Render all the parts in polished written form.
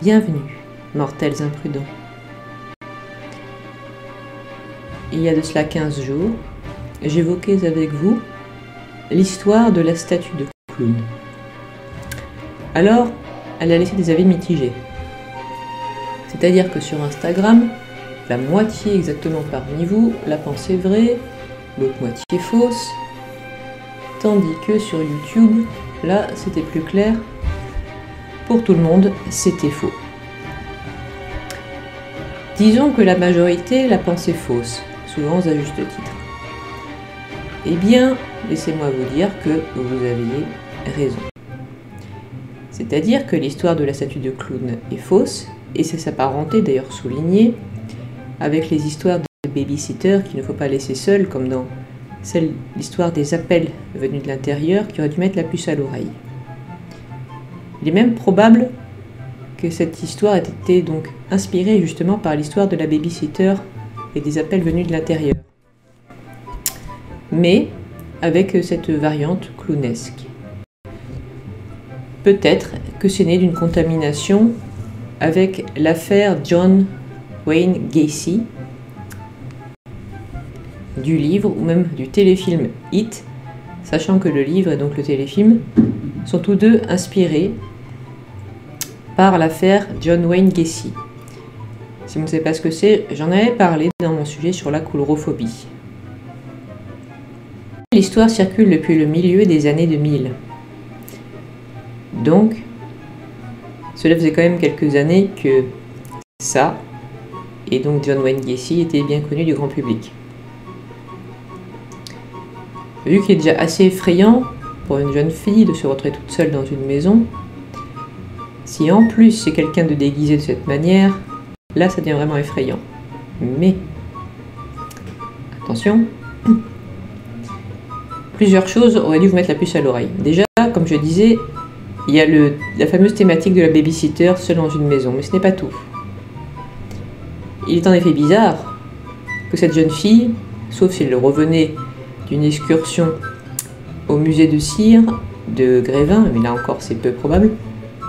Bienvenue, mortels imprudents. Il y a de cela 15 jours, j'évoquais avec vous l'histoire de la statue de clown. Alors, elle a laissé des avis mitigés. C'est-à-dire que sur Instagram, la moitié exactement parmi vous la pensait vraie, l'autre moitié fausse, tandis que sur YouTube, là, c'était plus clair. Pour tout le monde, c'était faux. Disons que la majorité la pensait fausse, souvent à juste titre. Eh bien, laissez-moi vous dire que vous aviez raison. C'est-à-dire que l'histoire de la statue de clown est fausse, et c'est s'apparenter d'ailleurs souligné, avec les histoires de babysitters qu'il ne faut pas laisser seuls, comme dans l'histoire des appels venus de l'intérieur qui aurait dû mettre la puce à l'oreille. Il est même probable que cette histoire ait été donc inspirée justement par l'histoire de la babysitter et des appels venus de l'intérieur, mais avec cette variante clownesque. Peut-être que c'est né d'une contamination avec l'affaire John Wayne Gacy, du livre ou même du téléfilm It, sachant que le livre et donc le téléfilm sont tous deux inspirés par l'affaire John Wayne Gacy. Si vous ne savez pas ce que c'est, j'en avais parlé dans mon sujet sur la coulrophobie. L'histoire circule depuis le milieu des années 2000. Donc, cela faisait quand même quelques années que ça, et donc John Wayne Gacy, était bien connu du grand public. Vu qu'il est déjà assez effrayant pour une jeune fille de se retrouver toute seule dans une maison, si en plus c'est quelqu'un de déguisé de cette manière, là ça devient vraiment effrayant. Mais, attention, plusieurs choses auraient dû vous mettre la puce à l'oreille. Déjà, comme je disais, il y a la fameuse thématique de la babysitter seule dans une maison, mais ce n'est pas tout. Il est en effet bizarre que cette jeune fille, sauf si elle revenait d'une excursion au musée de cire de Grévin, mais là encore c'est peu probable,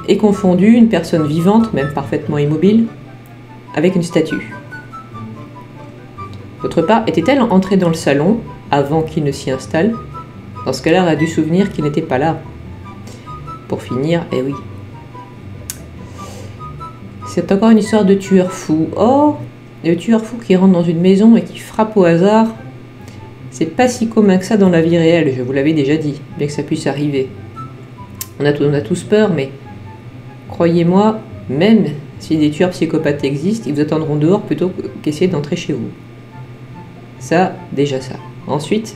ait confondu une personne vivante, même parfaitement immobile, avec une statue. D'autre part, était-elle entrée dans le salon avant qu'il ne s'y installe? Dans ce cas-là, elle a dû souvenir qu'il n'était pas là. Pour finir, eh oui. C'est encore une histoire de tueur fou. Oh, le tueur fou qui rentre dans une maison et qui frappe au hasard, c'est pas si commun que ça dans la vie réelle, je vous l'avais déjà dit, bien que ça puisse arriver. On a tous peur, mais croyez-moi, même si des tueurs psychopathes existent, ils vous attendront dehors plutôt qu'essayer d'entrer chez vous. Ça, déjà ça. Ensuite,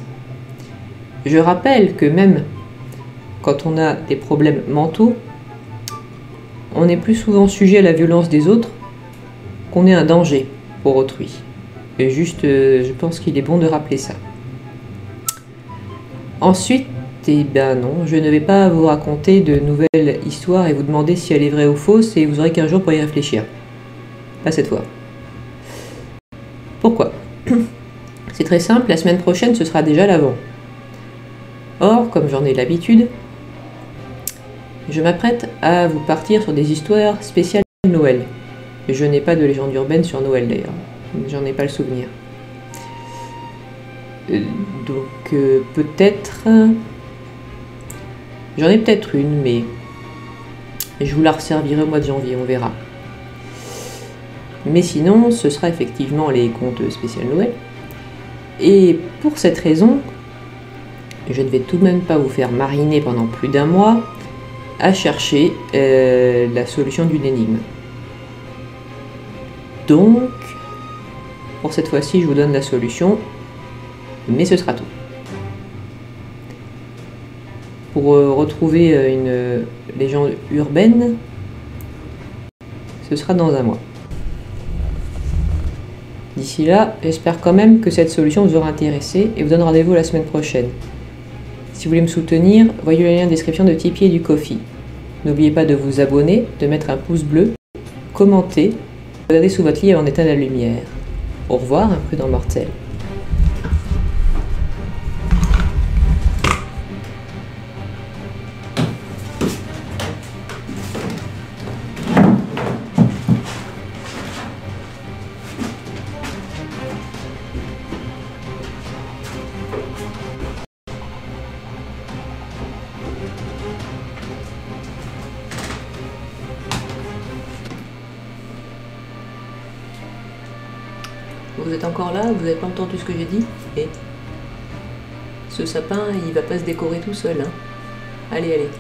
je rappelle que même quand on a des problèmes mentaux, on est plus souvent sujet à la violence des autres qu'on est un danger pour autrui. Et juste, je pense qu'il est bon de rappeler ça. Ensuite, eh ben non, je ne vais pas vous raconter de nouvelles histoires et vous demander si elle est vraie ou fausse, et vous aurez qu'un jour pour y réfléchir. Pas cette fois. Pourquoi? C'est très simple, la semaine prochaine, ce sera déjà l'Avent. Or, comme j'en ai l'habitude, je m'apprête à vous partir sur des histoires spéciales Noël. Je n'ai pas de légende urbaine sur Noël d'ailleurs, j'en ai pas le souvenir. Donc peut-être... J'en ai peut-être une, mais je vous la resservirai au mois de janvier, on verra. Mais sinon, ce sera effectivement les contes spécial Noël. Et pour cette raison, je ne vais tout de même pas vous faire mariner pendant plus d'un mois à chercher la solution d'une énigme. Donc, pour cette fois-ci, je vous donne la solution, mais ce sera tout. Pour retrouver une légende urbaine, ce sera dans un mois. D'ici là, j'espère quand même que cette solution vous aura intéressé et vous donne rendez-vous la semaine prochaine. Si vous voulez me soutenir, voyez le lien en description de Tipeee et du Ko-fi. N'oubliez pas de vous abonner, de mettre un pouce bleu, commenter, regardez sous votre lit avant d'éteindre la lumière. Au revoir, imprudent mortel. Vous êtes encore là? Vous n'avez pas entendu ce que j'ai dit? Et ce sapin, il va pas se décorer tout seul. Hein. Allez, allez.